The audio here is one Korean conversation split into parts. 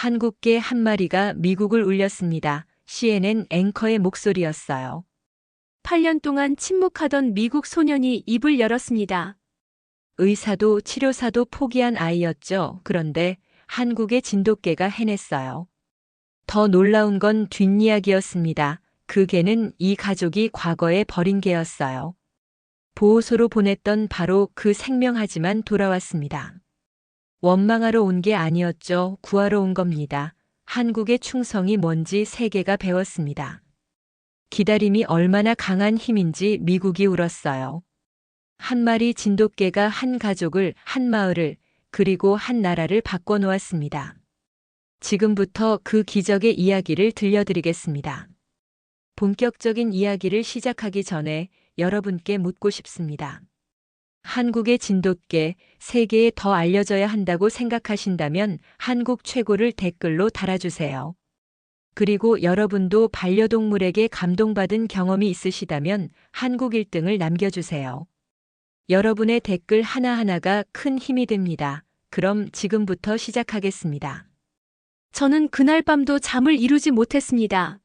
한국개 한 마리가 미국을 울렸습니다. CNN 앵커의 목소리였어요. 8년 동안 침묵하던 미국 소년이 입을 열었습니다. 의사도 치료사도 포기한 아이였죠. 그런데 한국의 진돗개가 해냈어요. 더 놀라운 건 뒷이야기였습니다. 그 개는 이 가족이 과거에 버린 개였어요. 보호소로 보냈던 바로 그 생명하지만 돌아왔습니다. 원망하러 온 게 아니었죠. 구하러 온 겁니다. 한국의 충성이 뭔지 세계가 배웠습니다. 기다림이 얼마나 강한 힘인지 미국이 울었어요. 한 마리 진돗개가 한 가족을, 한 마을을, 그리고 한 나라를 바꿔놓았습니다. 지금부터 그 기적의 이야기를 들려드리겠습니다. 본격적인 이야기를 시작하기 전에 여러분께 묻고 싶습니다. 한국의 진돗개, 세계에 더 알려져야 한다고 생각하신다면 한국 최고를 댓글로 달아주세요. 그리고 여러분도 반려동물에게 감동받은 경험이 있으시다면 한국 1등을 남겨주세요. 여러분의 댓글 하나하나가 큰 힘이 됩니다. 그럼 지금부터 시작하겠습니다. 저는 그날 밤도 잠을 이루지 못했습니다.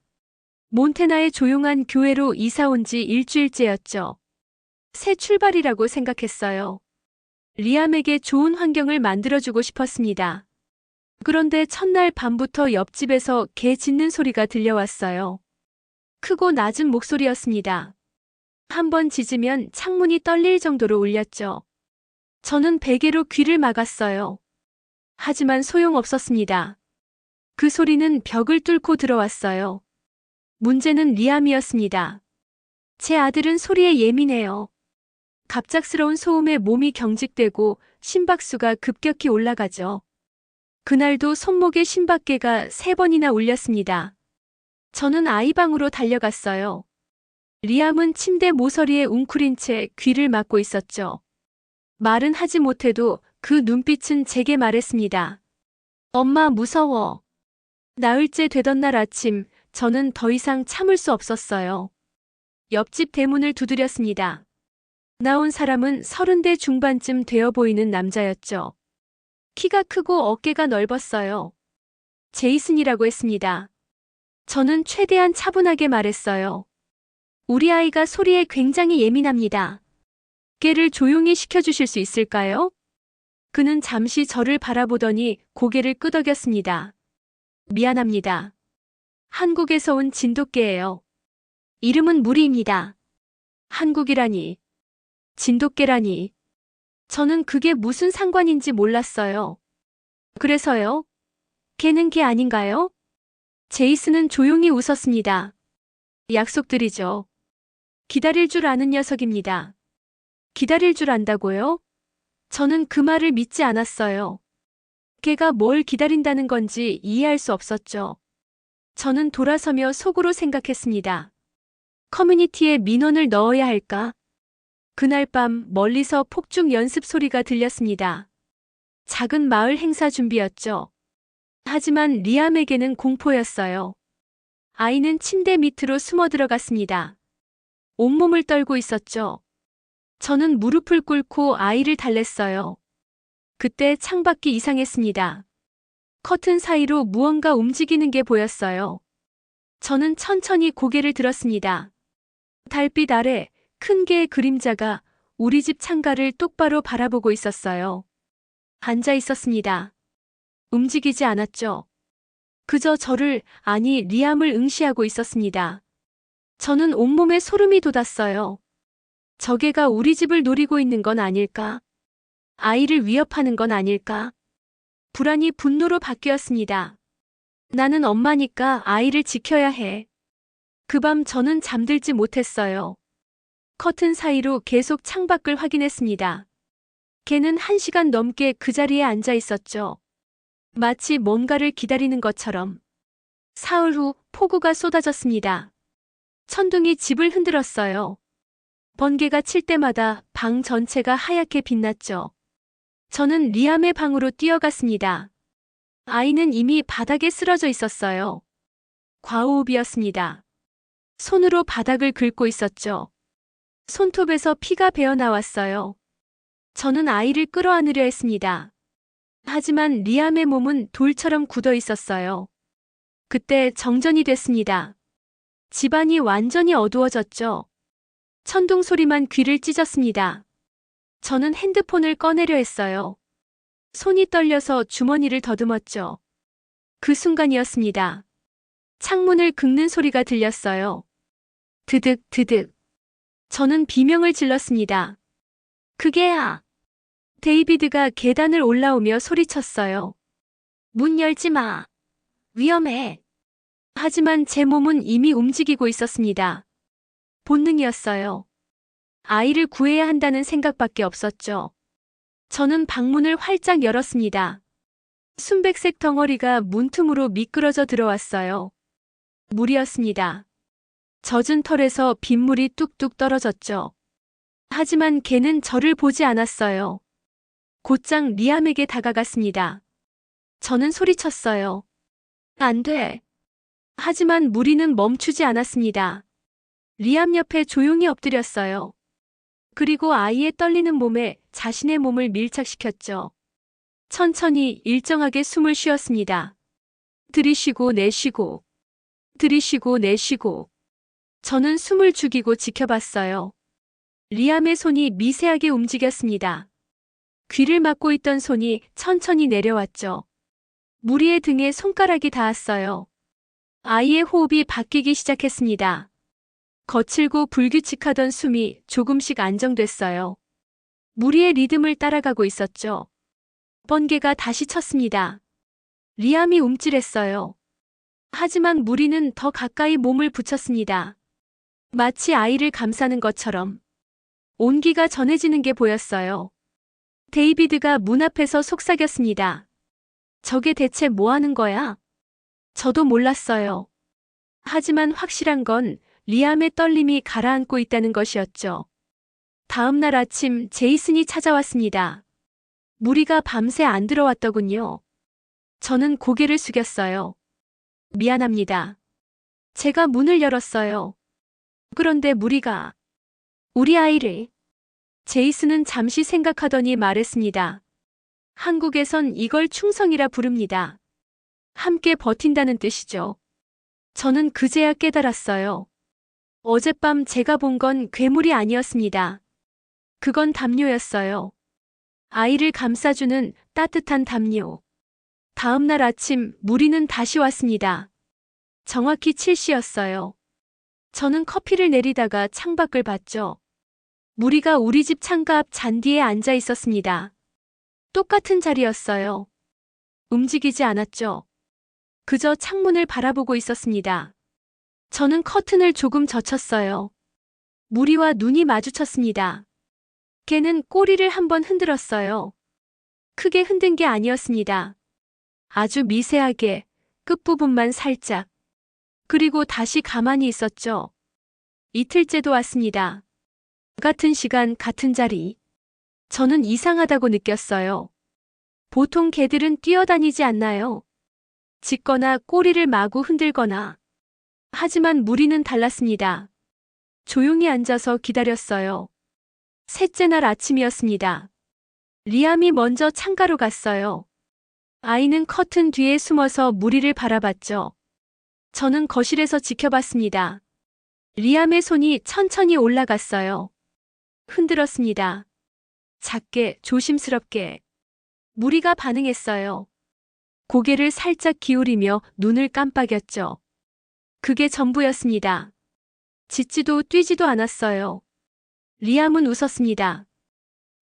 몬태나의 조용한 교회로 이사 온 지 일주일째였죠. 새 출발이라고 생각했어요. 리암에게 좋은 환경을 만들어주고 싶었습니다. 그런데 첫날 밤부터 옆집에서 개 짖는 소리가 들려왔어요. 크고 낮은 목소리였습니다. 한 번 짖으면 창문이 떨릴 정도로 울렸죠. 저는 베개로 귀를 막았어요. 하지만 소용없었습니다. 그 소리는 벽을 뚫고 들어왔어요. 문제는 리암이었습니다. 제 아들은 소리에 예민해요. 갑작스러운 소음에 몸이 경직되고 심박수가 급격히 올라가죠. 그날도 손목에 심박계가 3번이나 울렸습니다. 저는 아이 방으로 달려갔어요. 리암은 침대 모서리에 웅크린 채 귀를 막고 있었죠. 말은 하지 못해도 그 눈빛은 제게 말했습니다. 엄마 무서워. 나흘째 되던 날 아침, 저는 더 이상 참을 수 없었어요. 옆집 대문을 두드렸습니다. 나온 사람은 30대 중반쯤 되어 보이는 남자였죠. 키가 크고 어깨가 넓었어요. 제이슨이라고 했습니다. 저는 최대한 차분하게 말했어요. 우리 아이가 소리에 굉장히 예민합니다. 개를 조용히 시켜주실 수 있을까요? 그는 잠시 저를 바라보더니 고개를 끄덕였습니다. 미안합니다. 한국에서 온 진돗개예요. 이름은 무리입니다. 한국이라니. 진돗개라니. 저는 그게 무슨 상관인지 몰랐어요. 그래서요? 개는 개 아닌가요? 제이슨은 조용히 웃었습니다. 약속드리죠. 기다릴 줄 아는 녀석입니다. 기다릴 줄 안다고요? 저는 그 말을 믿지 않았어요. 개가 뭘 기다린다는 건지 이해할 수 없었죠. 저는 돌아서며 속으로 생각했습니다. 커뮤니티에 민원을 넣어야 할까? 그날 밤 멀리서 폭죽 연습 소리가 들렸습니다. 작은 마을 행사 준비였죠. 하지만 리암에게는 공포였어요. 아이는 침대 밑으로 숨어 들어갔습니다. 온몸을 떨고 있었죠. 저는 무릎을 꿇고 아이를 달랬어요. 그때 창밖이 이상했습니다. 커튼 사이로 무언가 움직이는 게 보였어요. 저는 천천히 고개를 들었습니다. 달빛 아래 큰 개의 그림자가 우리 집 창가를 똑바로 바라보고 있었어요. 앉아 있었습니다. 움직이지 않았죠. 그저 저를, 아니 리암을 응시하고 있었습니다. 저는 온몸에 소름이 돋았어요. 저 개가 우리 집을 노리고 있는 건 아닐까? 아이를 위협하는 건 아닐까? 불안이 분노로 바뀌었습니다. 나는 엄마니까 아이를 지켜야 해. 그 밤 저는 잠들지 못했어요. 커튼 사이로 계속 창밖을 확인했습니다. 개는 1시간 넘게 그 자리에 앉아 있었죠. 마치 뭔가를 기다리는 것처럼. 사흘 후 폭우가 쏟아졌습니다. 천둥이 집을 흔들었어요. 번개가 칠 때마다 방 전체가 하얗게 빛났죠. 저는 리암의 방으로 뛰어갔습니다. 아이는 이미 바닥에 쓰러져 있었어요. 과호흡이었습니다. 손으로 바닥을 긁고 있었죠. 손톱에서 피가 배어 나왔어요. 저는 아이를 끌어안으려 했습니다. 하지만 리암의 몸은 돌처럼 굳어 있었어요. 그때 정전이 됐습니다. 집안이 완전히 어두워졌죠. 천둥 소리만 귀를 찢었습니다. 저는 핸드폰을 꺼내려 했어요. 손이 떨려서 주머니를 더듬었죠. 그 순간이었습니다. 창문을 긁는 소리가 들렸어요. 드득, 드득. 저는 비명을 질렀습니다. 그게야. 데이비드가 계단을 올라오며 소리쳤어요. 문 열지 마. 위험해. 하지만 제 몸은 이미 움직이고 있었습니다. 본능이었어요. 아이를 구해야 한다는 생각밖에 없었죠. 저는 방문을 활짝 열었습니다. 순백색 덩어리가 문틈으로 미끄러져 들어왔어요. 물이었습니다. 젖은 털에서 빗물이 뚝뚝 떨어졌죠. 하지만 걔는 저를 보지 않았어요. 곧장 리암에게 다가갔습니다. 저는 소리쳤어요. 안 돼. 하지만 무리는 멈추지 않았습니다. 리암 옆에 조용히 엎드렸어요. 그리고 아이의 떨리는 몸에 자신의 몸을 밀착시켰죠. 천천히 일정하게 숨을 쉬었습니다. 들이쉬고 내쉬고, 들이쉬고 내쉬고. 저는 숨을 죽이고 지켜봤어요. 리암의 손이 미세하게 움직였습니다. 귀를 막고 있던 손이 천천히 내려왔죠. 무리의 등에 손가락이 닿았어요. 아이의 호흡이 바뀌기 시작했습니다. 거칠고 불규칙하던 숨이 조금씩 안정됐어요. 무리의 리듬을 따라가고 있었죠. 번개가 다시 쳤습니다. 리암이 움찔했어요. 하지만 무리는 더 가까이 몸을 붙였습니다. 마치 아이를 감싸는 것처럼. 온기가 전해지는 게 보였어요. 데이비드가 문 앞에서 속삭였습니다. 저게 대체 뭐 하는 거야? 저도 몰랐어요. 하지만 확실한 건 리암의 떨림이 가라앉고 있다는 것이었죠. 다음 날 아침 제이슨이 찾아왔습니다. 무리가 밤새 안 들어왔더군요. 저는 고개를 숙였어요. 미안합니다. 제가 문을 열었어요. 그런데 무리가 우리 아이를. 제이슨은 잠시 생각하더니 말했습니다. 한국에선 이걸 충성이라 부릅니다. 함께 버틴다는 뜻이죠. 저는 그제야 깨달았어요. 어젯밤 제가 본 건 괴물이 아니었습니다. 그건 담요였어요. 아이를 감싸주는 따뜻한 담요. 다음 날 아침 무리는 다시 왔습니다. 정확히 7시였어요. 저는 커피를 내리다가 창밖을 봤죠. 무리가 우리 집 창가 앞 잔디에 앉아 있었습니다. 똑같은 자리였어요. 움직이지 않았죠. 그저 창문을 바라보고 있었습니다. 저는 커튼을 조금 젖혔어요. 무리와 눈이 마주쳤습니다. 걔는 꼬리를 한번 흔들었어요. 크게 흔든 게 아니었습니다. 아주 미세하게, 끝부분만 살짝. 그리고 다시 가만히 있었죠. 이틀째도 왔습니다. 같은 시간, 같은 자리. 저는 이상하다고 느꼈어요. 보통 개들은 뛰어다니지 않나요? 짖거나 꼬리를 마구 흔들거나. 하지만 무리는 달랐습니다. 조용히 앉아서 기다렸어요. 셋째 날 아침이었습니다. 리암이 먼저 창가로 갔어요. 아이는 커튼 뒤에 숨어서 무리를 바라봤죠. 저는 거실에서 지켜봤습니다. 리암의 손이 천천히 올라갔어요. 흔들었습니다. 작게, 조심스럽게. 무리가 반응했어요. 고개를 살짝 기울이며 눈을 깜빡였죠. 그게 전부였습니다. 짖지도 뛰지도 않았어요. 리암은 웃었습니다.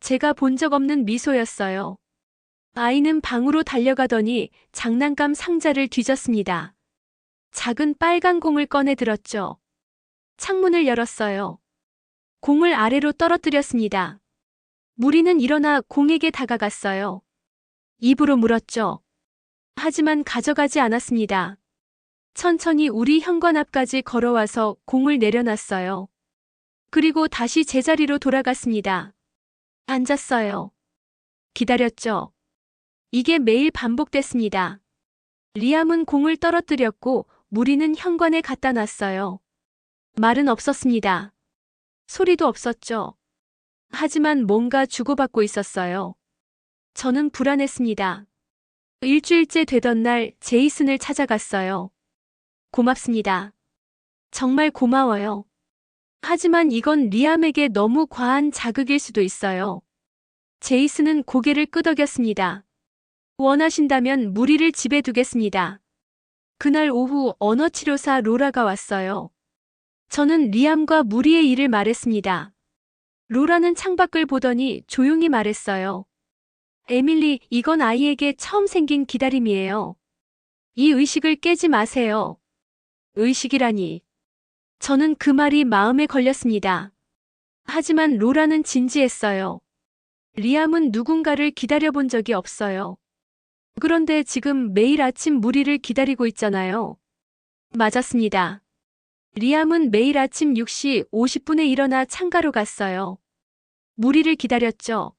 제가 본 적 없는 미소였어요. 아이는 방으로 달려가더니 장난감 상자를 뒤졌습니다. 작은 빨간 공을 꺼내 들었죠. 창문을 열었어요. 공을 아래로 떨어뜨렸습니다. 무리는 일어나 공에게 다가갔어요. 입으로 물었죠. 하지만 가져가지 않았습니다. 천천히 우리 현관 앞까지 걸어와서 공을 내려놨어요. 그리고 다시 제자리로 돌아갔습니다. 앉았어요. 기다렸죠. 이게 매일 반복됐습니다. 리암은 공을 떨어뜨렸고 무리는 현관에 갖다 놨어요. 말은 없었습니다. 소리도 없었죠. 하지만 뭔가 주고받고 있었어요. 저는 불안했습니다. 일주일째 되던 날 제이슨을 찾아갔어요. 고맙습니다. 정말 고마워요. 하지만 이건 리암에게 너무 과한 자극일 수도 있어요. 제이슨은 고개를 끄덕였습니다. 원하신다면 무리를 집에 두겠습니다. 그날 오후 언어치료사 로라가 왔어요. 저는 리암과 무리의 일을 말했습니다. 로라는 창밖을 보더니 조용히 말했어요. 에밀리, 이건 아이에게 처음 생긴 기다림이에요. 이 의식을 깨지 마세요. 의식이라니. 저는 그 말이 마음에 걸렸습니다. 하지만 로라는 진지했어요. 리암은 누군가를 기다려본 적이 없어요. 그런데 지금 매일 아침 무리를 기다리고 있잖아요. 맞았습니다. 리암은 매일 아침 6시 50분에 일어나 창가로 갔어요. 무리를 기다렸죠.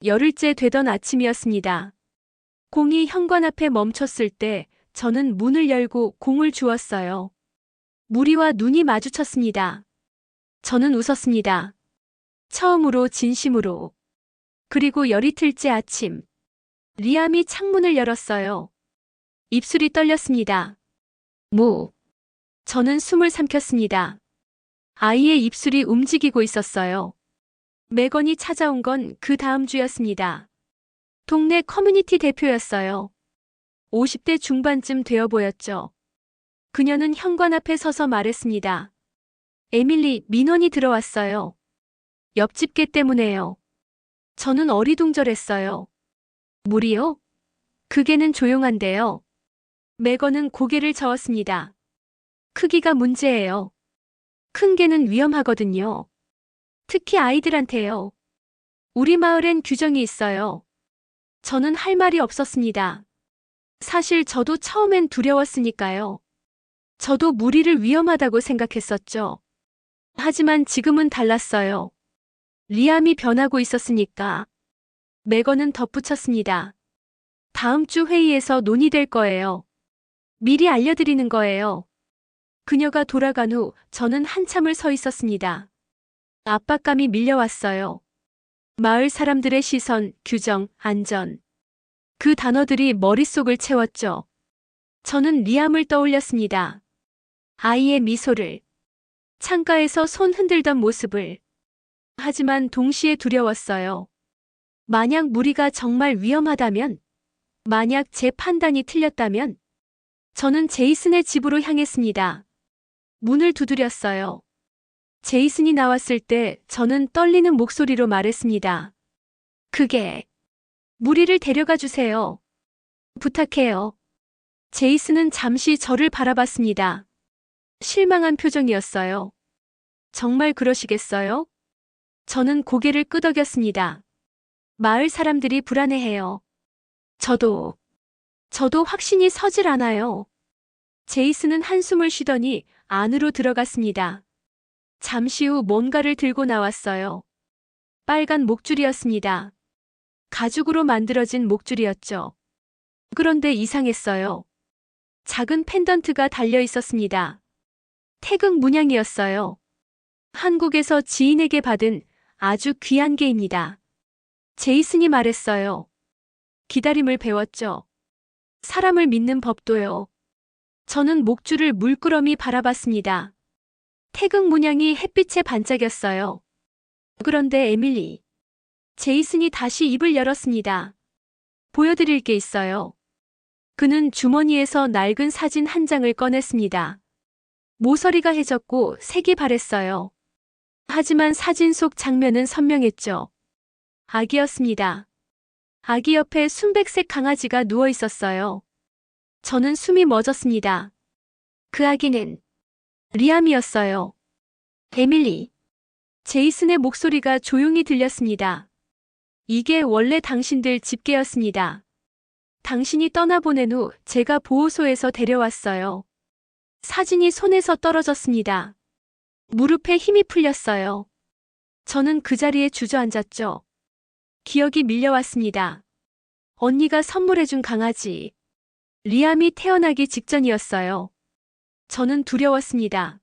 열흘째 되던 아침이었습니다. 공이 현관 앞에 멈췄을 때 저는 문을 열고 공을 주었어요. 무리와 눈이 마주쳤습니다. 저는 웃었습니다. 처음으로 진심으로. 그리고 열이틀째 아침. 리암이 창문을 열었어요. 입술이 떨렸습니다. 저는 숨을 삼켰습니다. 아이의 입술이 움직이고 있었어요. 메건이 찾아온 건 그 다음 주였습니다. 동네 커뮤니티 대표였어요. 50대 중반쯤 되어 보였죠. 그녀는 현관 앞에 서서 말했습니다. 에밀리, 민원이 들어왔어요. 옆집 개 때문에요. 저는 어리둥절했어요. 무리요? 그 개는 조용한데요. 메건은 고개를 저었습니다. 크기가 문제예요. 큰 개는 위험하거든요. 특히 아이들한테요. 우리 마을엔 규정이 있어요. 저는 할 말이 없었습니다. 사실 저도 처음엔 두려웠으니까요. 저도 무리를 위험하다고 생각했었죠. 하지만 지금은 달랐어요. 리암이 변하고 있었으니까. 메건은 덧붙였습니다. 다음 주 회의에서 논의될 거예요. 미리 알려드리는 거예요. 그녀가 돌아간 후 저는 한참을 서 있었습니다. 압박감이 밀려왔어요. 마을 사람들의 시선, 규정, 안전. 그 단어들이 머릿속을 채웠죠. 저는 리암을 떠올렸습니다. 아이의 미소를. 창가에서 손 흔들던 모습을. 하지만 동시에 두려웠어요. 만약 무리가 정말 위험하다면, 만약 제 판단이 틀렸다면, 저는 제이슨의 집으로 향했습니다. 문을 두드렸어요. 제이슨이 나왔을 때 저는 떨리는 목소리로 말했습니다. 그게, 무리를 데려가 주세요. 부탁해요. 제이슨은 잠시 저를 바라봤습니다. 실망한 표정이었어요. 정말 그러시겠어요? 저는 고개를 끄덕였습니다. 마을 사람들이 불안해해요. 저도 확신이 서질 않아요. 제이슨은 한숨을 쉬더니 안으로 들어갔습니다. 잠시 후 뭔가를 들고 나왔어요. 빨간 목줄이었습니다. 가죽으로 만들어진 목줄이었죠. 그런데 이상했어요. 작은 펜던트가 달려 있었습니다. 태극 문양이었어요. 한국에서 지인에게 받은 아주 귀한 개입니다. 제이슨이 말했어요. 기다림을 배웠죠. 사람을 믿는 법도요. 저는 목줄을 물끄러미 바라봤습니다. 태극 문양이 햇빛에 반짝였어요. 그런데 에밀리. 제이슨이 다시 입을 열었습니다. 보여드릴 게 있어요. 그는 주머니에서 낡은 사진 한 장을 꺼냈습니다. 모서리가 해졌고 색이 바랬어요. 하지만 사진 속 장면은 선명했죠. 아기였습니다. 아기 옆에 순백색 강아지가 누워 있었어요. 저는 숨이 멎었습니다. 그 아기는 리암이었어요. 에밀리. 제이슨의 목소리가 조용히 들렸습니다. 이게 원래 당신들 집게였습니다. 당신이 떠나보낸 후 제가 보호소에서 데려왔어요. 사진이 손에서 떨어졌습니다. 무릎에 힘이 풀렸어요. 저는 그 자리에 주저앉았죠. 기억이 밀려왔습니다. 언니가 선물해준 강아지. 리암이 태어나기 직전이었어요. 저는 두려웠습니다.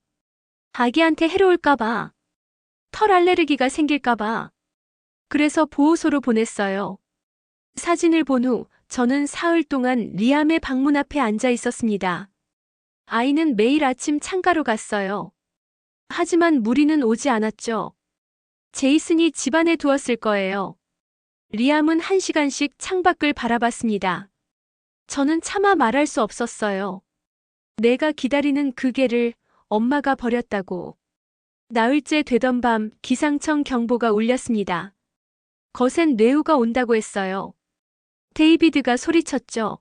아기한테 해로울까봐. 털 알레르기가 생길까봐. 그래서 보호소로 보냈어요. 사진을 본 후 저는 사흘 동안 리암의 방문 앞에 앉아 있었습니다. 아이는 매일 아침 창가로 갔어요. 하지만 무리는 오지 않았죠. 제이슨이 집안에 두었을 거예요. 리암은 1시간씩 창밖을 바라봤습니다. 저는 차마 말할 수 없었어요. 내가 기다리는 그 개를 엄마가 버렸다고. 나흘째 되던 밤 기상청 경보가 울렸습니다. 거센 뇌우가 온다고 했어요. 데이비드가 소리쳤죠.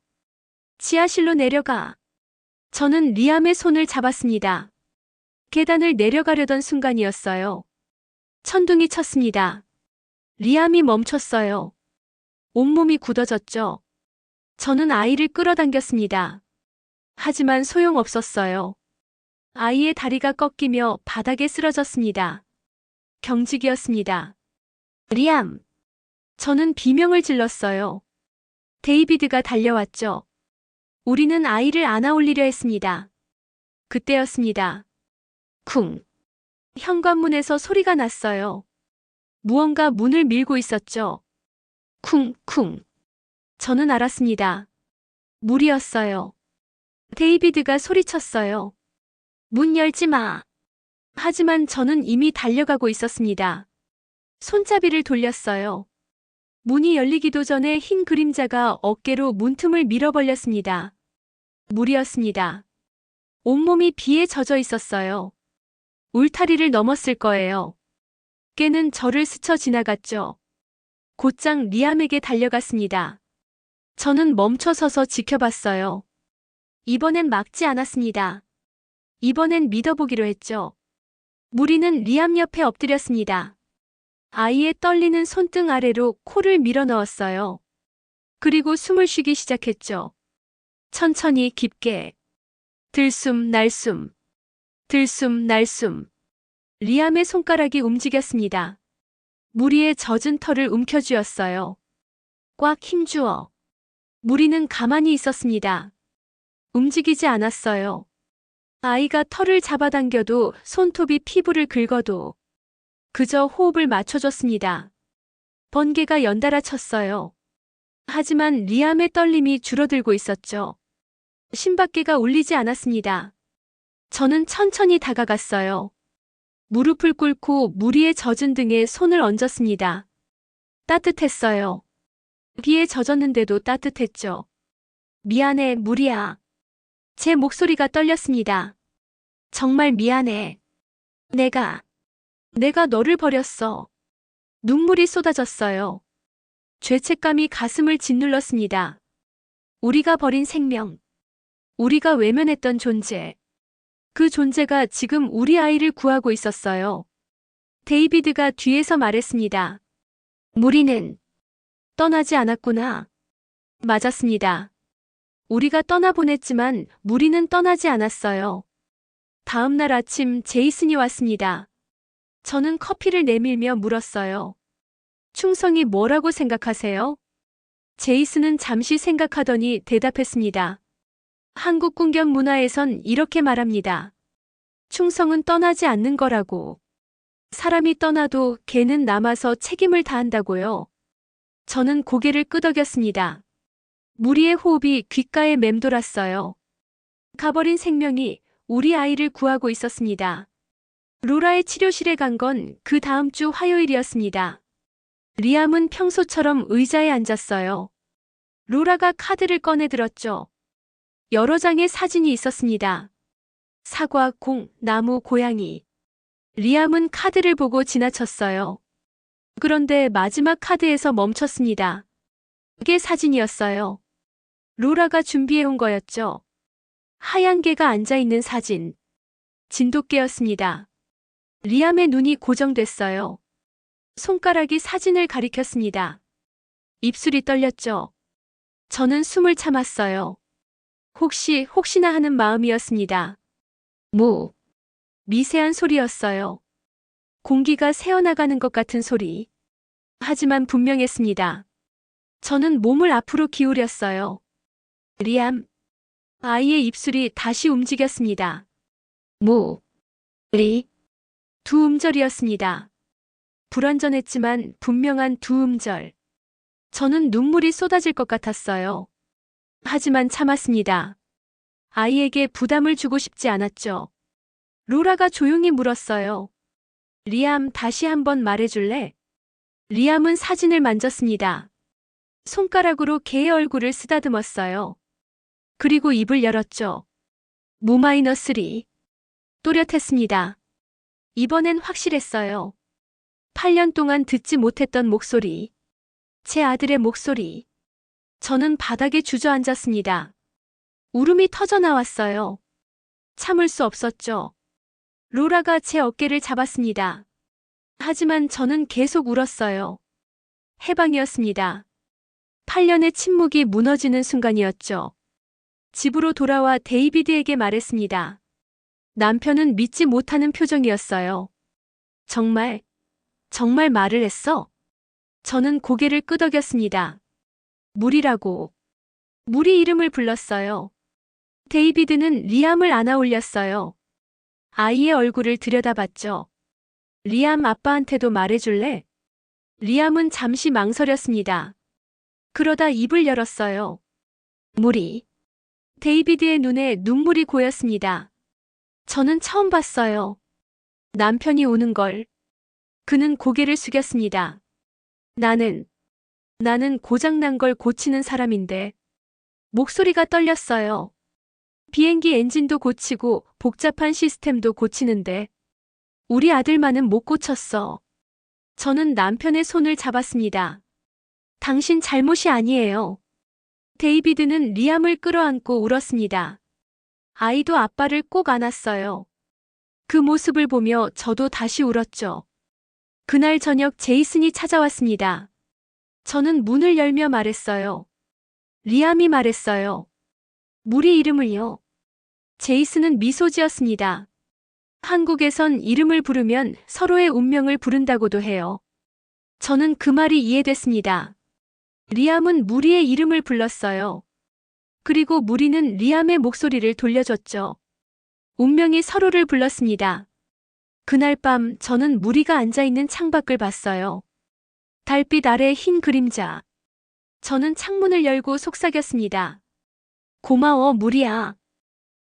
지하실로 내려가. 저는 리암의 손을 잡았습니다. 계단을 내려가려던 순간이었어요. 천둥이 쳤습니다. 리암이 멈췄어요. 온몸이 굳어졌죠. 저는 아이를 끌어당겼습니다. 하지만 소용없었어요. 아이의 다리가 꺾이며 바닥에 쓰러졌습니다. 경직이었습니다. 리암! 저는 비명을 질렀어요. 데이비드가 달려왔죠. 우리는 아이를 안아 올리려 했습니다. 그때였습니다. 쿵! 현관문에서 소리가 났어요. 무언가 문을 밀고 있었죠. 쿵쿵. 저는 알았습니다. 물이었어요. 데이비드가 소리쳤어요. 문 열지 마. 하지만 저는 이미 달려가고 있었습니다. 손잡이를 돌렸어요. 문이 열리기도 전에 흰 그림자가 어깨로 문틈을 밀어버렸습니다. 물이었습니다. 온몸이 비에 젖어 있었어요. 울타리를 넘었을 거예요. 개는 저를 스쳐 지나갔죠. 곧장 리암에게 달려갔습니다. 저는 멈춰서서 지켜봤어요. 이번엔 막지 않았습니다. 이번엔 믿어보기로 했죠. 무리는 리암 옆에 엎드렸습니다. 아이의 떨리는 손등 아래로 코를 밀어 넣었어요. 그리고 숨을 쉬기 시작했죠. 천천히 깊게. 들숨 날숨. 들숨 날숨. 리암의 손가락이 움직였습니다. 무리의 젖은 털을 움켜쥐었어요. 꽉 힘주어. 무리는 가만히 있었습니다. 움직이지 않았어요. 아이가 털을 잡아당겨도 손톱이 피부를 긁어도 그저 호흡을 맞춰줬습니다. 번개가 연달아 쳤어요. 하지만 리암의 떨림이 줄어들고 있었죠. 심박계가 울리지 않았습니다. 저는 천천히 다가갔어요. 무릎을 꿇고 무리의 젖은 등에 손을 얹었습니다. 따뜻했어요. 비에 젖었는데도 따뜻했죠. 미안해, 무리야. 제 목소리가 떨렸습니다. 정말 미안해. 내가 너를 버렸어. 눈물이 쏟아졌어요. 죄책감이 가슴을 짓눌렀습니다. 우리가 버린 생명. 우리가 외면했던 존재. 그 존재가 지금 우리 아이를 구하고 있었어요. 데이비드가 뒤에서 말했습니다. 무리는 떠나지 않았구나. 맞았습니다. 우리가 떠나보냈지만 무리는 떠나지 않았어요. 다음 날 아침 제이슨이 왔습니다. 저는 커피를 내밀며 물었어요. 충성이 뭐라고 생각하세요? 제이슨은 잠시 생각하더니 대답했습니다. 한국 궁견 문화에선 이렇게 말합니다. 충성은 떠나지 않는 거라고. 사람이 떠나도 개는 남아서 책임을 다한다고요. 저는 고개를 끄덕였습니다. 무리의 호흡이 귓가에 맴돌았어요. 가버린 생명이 우리 아이를 구하고 있었습니다. 로라의 치료실에 간 건 그 다음 주 화요일이었습니다. 리암은 평소처럼 의자에 앉았어요. 로라가 카드를 꺼내 들었죠. 여러 장의 사진이 있었습니다. 사과, 공, 나무, 고양이. 리암은 카드를 보고 지나쳤어요. 그런데 마지막 카드에서 멈췄습니다. 그게 사진이었어요. 로라가 준비해온 거였죠. 하얀 개가 앉아있는 사진. 진돗개였습니다. 리암의 눈이 고정됐어요. 손가락이 사진을 가리켰습니다. 입술이 떨렸죠. 저는 숨을 참았어요. 혹시나 하는 마음이었습니다. 미세한 소리였어요. 공기가 새어나가는 것 같은 소리. 하지만 분명했습니다. 저는 몸을 앞으로 기울였어요. 리암. 아이의 입술이 다시 움직였습니다. 두 음절이었습니다. 불완전했지만 분명한 두 음절. 저는 눈물이 쏟아질 것 같았어요. 하지만 참았습니다. 아이에게 부담을 주고 싶지 않았죠. 로라가 조용히 물었어요. 리암, 다시 한번 말해줄래? 리암은 사진을 만졌습니다. 손가락으로 개의 얼굴을 쓰다듬었어요. 그리고 입을 열었죠. 무마이너3. 또렷했습니다. 이번엔 확실했어요. 8년 동안 듣지 못했던 목소리. 제 아들의 목소리. 저는 바닥에 주저앉았습니다. 울음이 터져 나왔어요. 참을 수 없었죠. 로라가 제 어깨를 잡았습니다. 하지만 저는 계속 울었어요. 해방이었습니다. 8년의 침묵이 무너지는 순간이었죠. 집으로 돌아와 데이비드에게 말했습니다. 남편은 믿지 못하는 표정이었어요. 정말 말을 했어? 저는 고개를 끄덕였습니다. 물이라고. 물이 이름을 불렀어요. 데이비드는 리암을 안아 올렸어요. 아이의 얼굴을 들여다봤죠. 리암, 아빠한테도 말해줄래? 리암은 잠시 망설였습니다. 그러다 입을 열었어요. 물이. 데이비드의 눈에 눈물이 고였습니다. 저는 처음 봤어요. 남편이 우는 걸. 그는 고개를 숙였습니다. 나는 고장난 걸 고치는 사람인데. 목소리가 떨렸어요. 비행기 엔진도 고치고 복잡한 시스템도 고치는데 우리 아들만은 못 고쳤어. 저는 남편의 손을 잡았습니다. 당신 잘못이 아니에요. 데이비드는 리암을 끌어안고 울었습니다. 아이도 아빠를 꼭 안았어요. 그 모습을 보며 저도 다시 울었죠. 그날 저녁 제이슨이 찾아왔습니다. 저는 문을 열며 말했어요. 리암이 말했어요. 우리 이름을요. 제이슨은 미소 지었습니다. 한국에선 이름을 부르면 서로의 운명을 부른다고도 해요. 저는 그 말이 이해됐습니다. 리암은 무리의 이름을 불렀어요. 그리고 무리는 리암의 목소리를 돌려줬죠. 운명이 서로를 불렀습니다. 그날 밤 저는 무리가 앉아있는 창밖을 봤어요. 달빛 아래 흰 그림자. 저는 창문을 열고 속삭였습니다. 고마워, 무리야.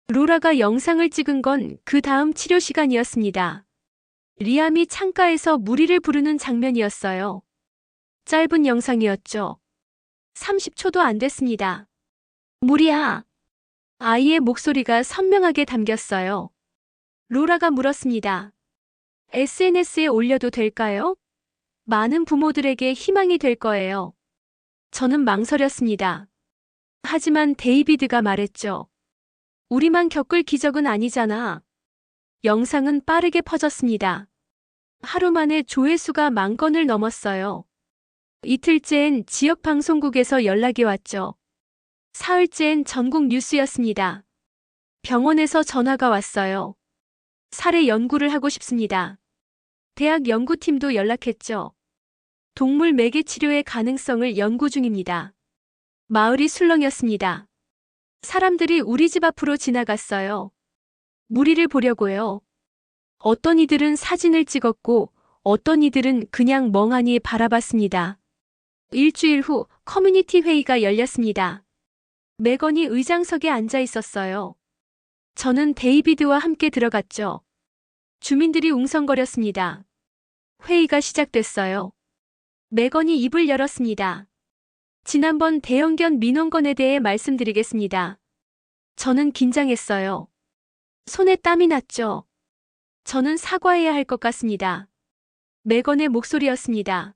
로라가 영상을 찍은 건 그 다음 치료 시간이었습니다. 리암이 창가에서 무리를 부르는 장면이었어요. 짧은 영상이었죠. 30초도 안 됐습니다. 무리야. 아이의 목소리가 선명하게 담겼어요. 로라가 물었습니다. SNS에 올려도 될까요? 많은 부모들에게 희망이 될 거예요. 저는 망설였습니다. 하지만 데이비드가 말했죠. 우리만 겪을 기적은 아니잖아. 영상은 빠르게 퍼졌습니다. 하루 만에 조회수가 10,000건을 넘었어요. 이틀째엔 지역 방송국에서 연락이 왔죠. 사흘째엔 전국 뉴스였습니다. 병원에서 전화가 왔어요. 살해 연구를 하고 싶습니다. 대학 연구팀도 연락했죠. 동물 매개 치료의 가능성을 연구 중입니다. 마을이 술렁였습니다. 사람들이 우리 집 앞으로 지나갔어요. 무리를 보려고요. 어떤 이들은 사진을 찍었고 어떤 이들은 그냥 멍하니 바라봤습니다. 일주일 후 커뮤니티 회의가 열렸습니다. 메건이 의장석에 앉아 있었어요. 저는 데이비드와 함께 들어갔죠. 주민들이 웅성거렸습니다. 회의가 시작됐어요. 메건이 입을 열었습니다. 지난번 대형견 민원건에 대해 말씀드리겠습니다. 저는 긴장했어요. 손에 땀이 났죠. 저는 사과해야 할 것 같습니다. 메건의 목소리였습니다.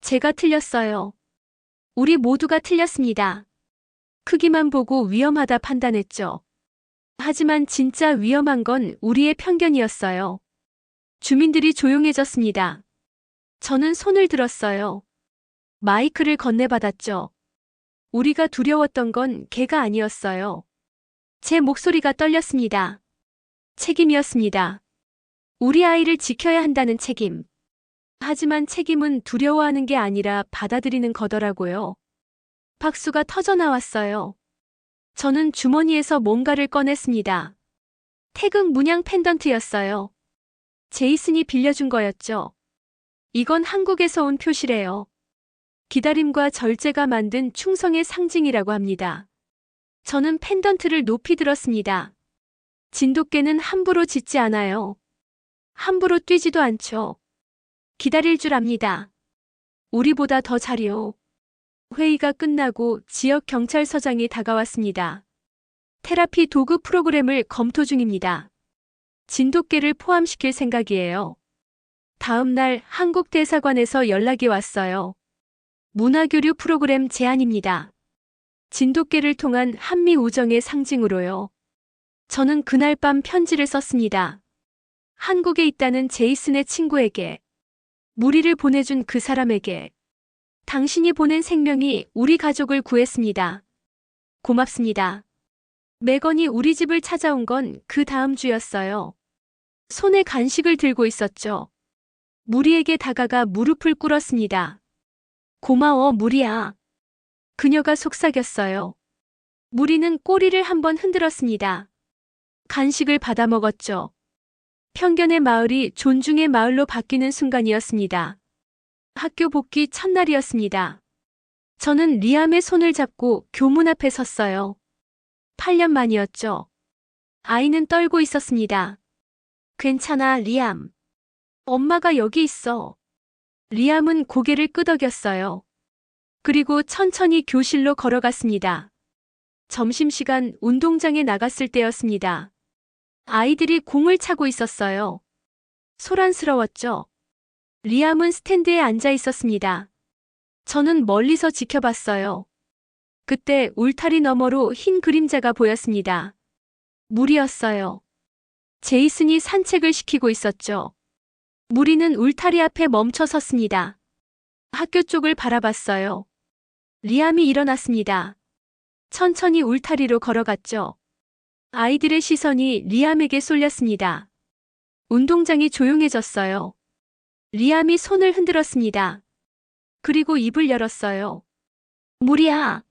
제가 틀렸어요. 우리 모두가 틀렸습니다. 크기만 보고 위험하다 판단했죠. 하지만 진짜 위험한 건 우리의 편견이었어요. 주민들이 조용해졌습니다. 저는 손을 들었어요. 마이크를 건네받았죠. 우리가 두려웠던 건 개가 아니었어요. 제 목소리가 떨렸습니다. 책임이었습니다. 우리 아이를 지켜야 한다는 책임. 하지만 책임은 두려워하는 게 아니라 받아들이는 거더라고요. 박수가 터져 나왔어요. 저는 주머니에서 뭔가를 꺼냈습니다. 태극 문양 펜던트였어요. 제이슨이 빌려준 거였죠. 이건 한국에서 온 표시래요. 기다림과 절제가 만든 충성의 상징이라고 합니다. 저는 펜던트를 높이 들었습니다. 진돗개는 함부로 짖지 않아요. 함부로 뛰지도 않죠. 기다릴 줄 압니다. 우리보다 더 잘이요. 회의가 끝나고 지역 경찰서장이 다가왔습니다. 테라피 도구 프로그램을 검토 중입니다. 진돗개를 포함시킬 생각이에요. 다음 날 한국대사관에서 연락이 왔어요. 문화교류 프로그램 제안입니다. 진돗개를 통한 한미 우정의 상징으로요. 저는 그날 밤 편지를 썼습니다. 한국에 있다는 제이슨의 친구에게, 무리를 보내준 그 사람에게, 당신이 보낸 생명이 우리 가족을 구했습니다. 고맙습니다. 매건이 우리 집을 찾아온 건 그 다음 주였어요. 손에 간식을 들고 있었죠. 무리에게 다가가 무릎을 꿇었습니다. 고마워, 무리야. 그녀가 속삭였어요. 무리는 꼬리를 한번 흔들었습니다. 간식을 받아 먹었죠. 편견의 마을이 존중의 마을로 바뀌는 순간이었습니다. 학교 복귀 첫날이었습니다. 저는 리암의 손을 잡고 교문 앞에 섰어요. 8년 만이었죠. 아이는 떨고 있었습니다. 괜찮아, 리암. 엄마가 여기 있어. 리암은 고개를 끄덕였어요. 그리고 천천히 교실로 걸어갔습니다. 점심시간 운동장에 나갔을 때였습니다. 아이들이 공을 차고 있었어요. 소란스러웠죠. 리암은 스탠드에 앉아 있었습니다. 저는 멀리서 지켜봤어요. 그때 울타리 너머로 흰 그림자가 보였습니다. 무리였어요. 제이슨이 산책을 시키고 있었죠. 무리는 울타리 앞에 멈춰 섰습니다. 학교 쪽을 바라봤어요. 리암이 일어났습니다. 천천히 울타리로 걸어갔죠. 아이들의 시선이 리암에게 쏠렸습니다. 운동장이 조용해졌어요. 리암이 손을 흔들었습니다. 그리고 입을 열었어요. 무리야.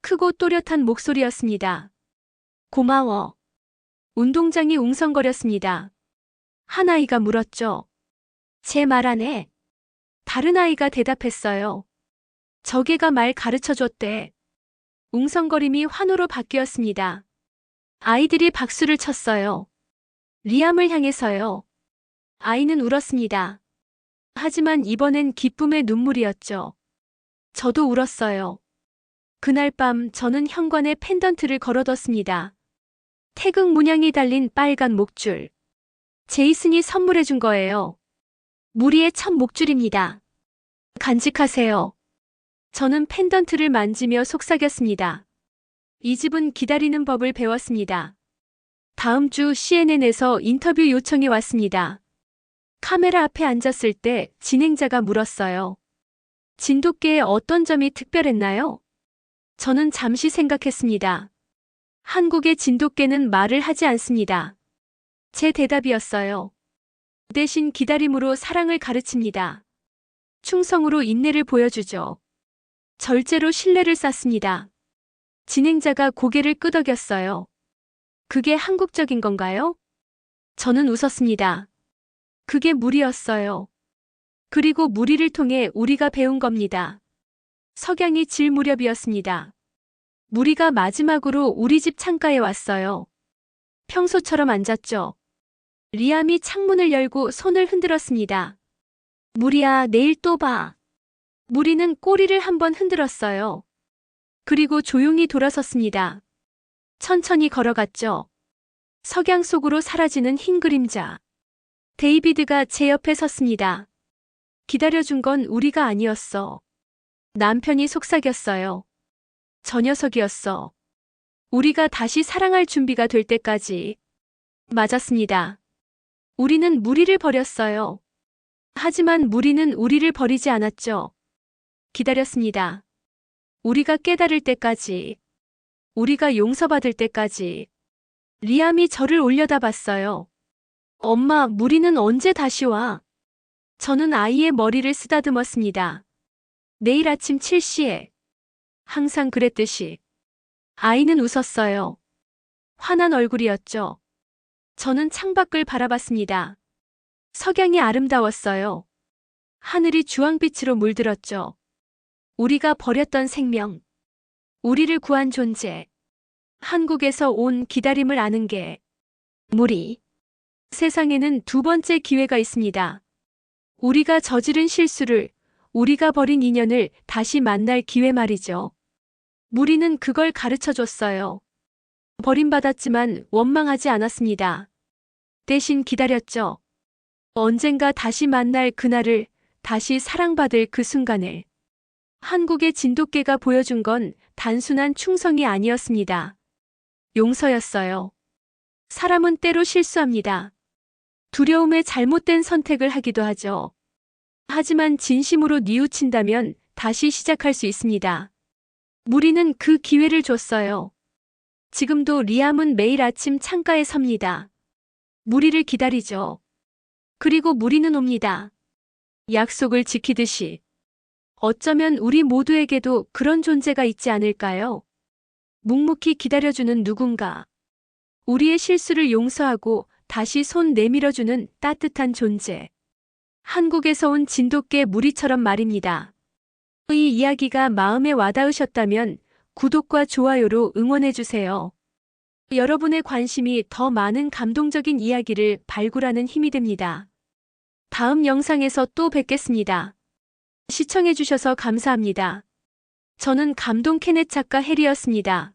크고 또렷한 목소리였습니다. 고마워. 운동장이 웅성거렸습니다. 한 아이가 물었죠. 제 말 안 해? 다른 아이가 대답했어요. 저개가 말 가르쳐줬대. 웅성거림이 환호로 바뀌었습니다. 아이들이 박수를 쳤어요. 리암을 향해서요. 아이는 울었습니다. 하지만 이번엔 기쁨의 눈물이었죠. 저도 울었어요. 그날 밤 저는 현관에 펜던트를 걸어뒀습니다. 태극 문양이 달린 빨간 목줄. 제이슨이 선물해준 거예요. 무리의 첫 목줄입니다. 간직하세요. 저는 펜던트를 만지며 속삭였습니다. 이 집은 기다리는 법을 배웠습니다. 다음 주 CNN에서 인터뷰 요청이 왔습니다. 카메라 앞에 앉았을 때 진행자가 물었어요. 진돗개의 어떤 점이 특별했나요? 저는 잠시 생각했습니다. 한국의 진돗개는 말을 하지 않습니다. 제 대답이었어요. 대신 기다림으로 사랑을 가르칩니다. 충성으로 인내를 보여주죠. 절제로 신뢰를 쌓습니다. 진행자가 고개를 끄덕였어요. 그게 한국적인 건가요? 저는 웃었습니다. 그게 무리였어요. 그리고 무리를 통해 우리가 배운 겁니다. 석양이 질 무렵이었습니다. 무리가 마지막으로 우리 집 창가에 왔어요. 평소처럼 앉았죠. 리암이 창문을 열고 손을 흔들었습니다. 무리야, 내일 또 봐. 무리는 꼬리를 한번 흔들었어요. 그리고 조용히 돌아섰습니다. 천천히 걸어갔죠. 석양 속으로 사라지는 흰 그림자. 데이비드가 제 옆에 섰습니다. 기다려준 건 우리가 아니었어. 남편이 속삭였어요. 저 녀석이었어. 우리가 다시 사랑할 준비가 될 때까지. 맞았습니다. 우리는 무리를 버렸어요. 하지만 무리는 우리를 버리지 않았죠. 기다렸습니다. 우리가 깨달을 때까지. 우리가 용서받을 때까지. 리암이 저를 올려다봤어요. 엄마, 무리는 언제 다시 와? 저는 아이의 머리를 쓰다듬었습니다. 내일 아침 7시에. 항상 그랬듯이. 아이는 웃었어요. 환한 얼굴이었죠. 저는 창밖을 바라봤습니다. 석양이 아름다웠어요. 하늘이 주황빛으로 물들었죠. 우리가 버렸던 생명. 우리를 구한 존재. 한국에서 온 기다림을 아는 게 무리. 세상에는 두 번째 기회가 있습니다. 우리가 저지른 실수를, 우리가 버린 인연을 다시 만날 기회 말이죠. 무리는 그걸 가르쳐 줬어요. 버림받았지만 원망하지 않았습니다. 대신 기다렸죠. 언젠가 다시 만날 그날을, 다시 사랑받을 그 순간을. 한국의 진돗개가 보여준 건 단순한 충성이 아니었습니다. 용서였어요. 사람은 때로 실수합니다. 두려움에 잘못된 선택을 하기도 하죠. 하지만 진심으로 뉘우친다면 다시 시작할 수 있습니다. 무리는 그 기회를 줬어요. 지금도 리암은 매일 아침 창가에 섭니다. 무리를 기다리죠. 그리고 무리는 옵니다. 약속을 지키듯이. 어쩌면 우리 모두에게도 그런 존재가 있지 않을까요? 묵묵히 기다려주는 누군가. 우리의 실수를 용서하고 다시 손 내밀어주는 따뜻한 존재. 한국에서 온 진돗개 무리처럼 말입니다. 이 이야기가 마음에 와닿으셨다면 구독과 좋아요로 응원해주세요. 여러분의 관심이 더 많은 감동적인 이야기를 발굴하는 힘이 됩니다. 다음 영상에서 또 뵙겠습니다. 시청해주셔서 감사합니다. 저는 감동 캐넷 작가 해리였습니다.